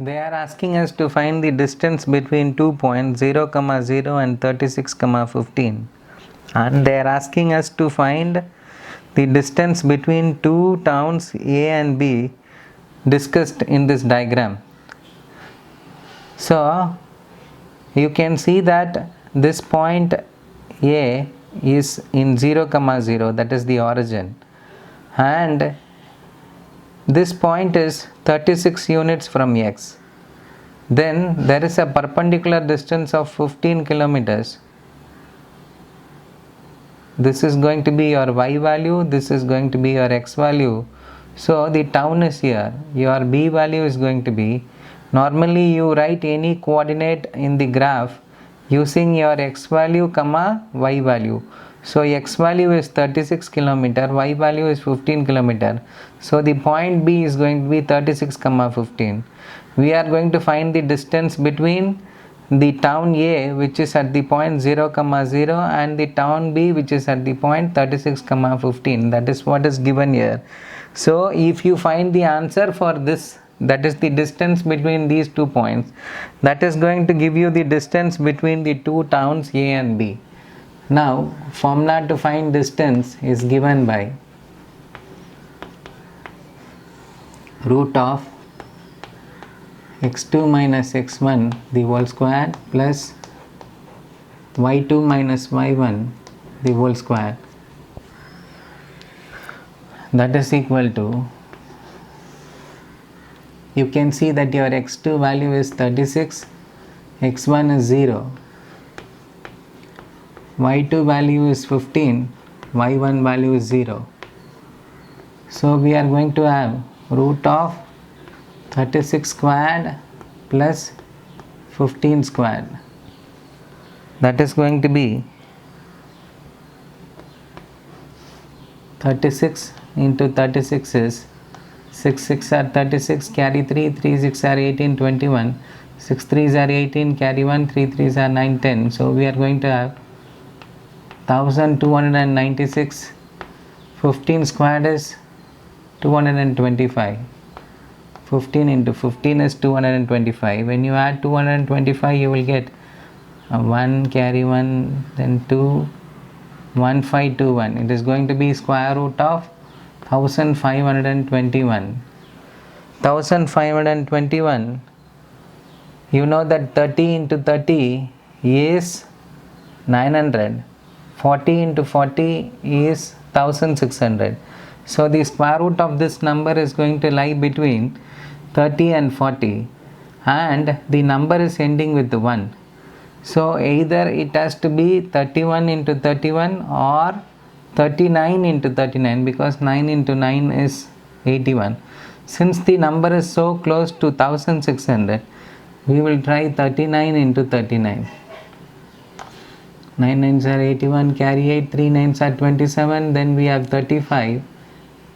They are asking us to find the distance between 2 points 0, 0 and 36, 15, and they are asking us to find the distance between two towns A and B discussed in this diagram. So you can see that this point A is in 0, 0, that is the origin, and this point is 36 units from X. Then there is a perpendicular distance of 15 kilometers. This is going to be your Y value, this is going to be your X value. So the town is here. Your B value is going to be, normally you write any coordinate in the graph using your X value comma Y value. So X value is 36 kilometer, Y value is 15 kilometer. So the point B is going to be 36, 15. We are going to find the distance between the town A, which is at the point 0, 0, and the town B, which is at the point 36, 15. That is what is given here. So if you find the answer for this, that is the distance between these 2 points, that is going to give you the distance between the two towns A and B. Now formula to find distance is given by root of x2 minus x1 the whole square plus y2 minus y1 the whole square, that is equal to, you can see that your x2 value is 36, x1 is 0, y2 value is 15, y1 value is 0. So we are going to have root of 36 squared plus 15 squared, that is going to be 36 into 36 is 6 6 are 36, carry 3, 3 6 are 18, 21, 6 3s are 18, carry 1, 3 3s are 9, 10. So we are going to have 1296, 15 squared is 225. 15 into 15 is 225. When you add 225, you will get 1, carry 1, then 2, 1521. It is going to be square root of 1521. 1521, you know that 30 into 30 is 900. 40 into 40 is 1600. So the square root of this number is going to lie between 30 and 40, and the number is ending with 1. So either it has to be 31 into 31 or 39 into 39, because 9 into 9 is 81. Since the number is so close to 1600, we will try 39 into 39. 9 9s are 81, carry 8, 3 9s are 27, then we have 35.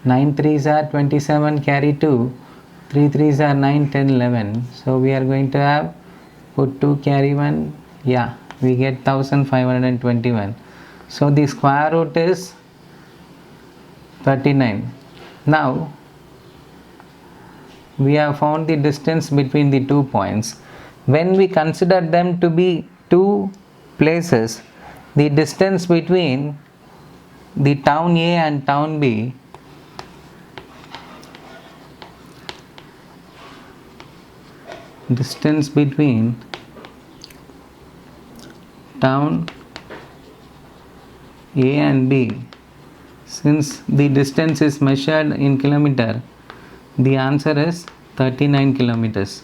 9 3s are 27, carry 2, 3 3s are 9, 10, 11. So we are going to have, put 2, carry 1, yeah, we get 1521. So the square root is 39. Now we have found the distance between the 2 points. When we consider them to be 2 places, the distance between the town A and town B distance between town A and B, since the distance is measured in kilometer, the answer is 39 kilometers.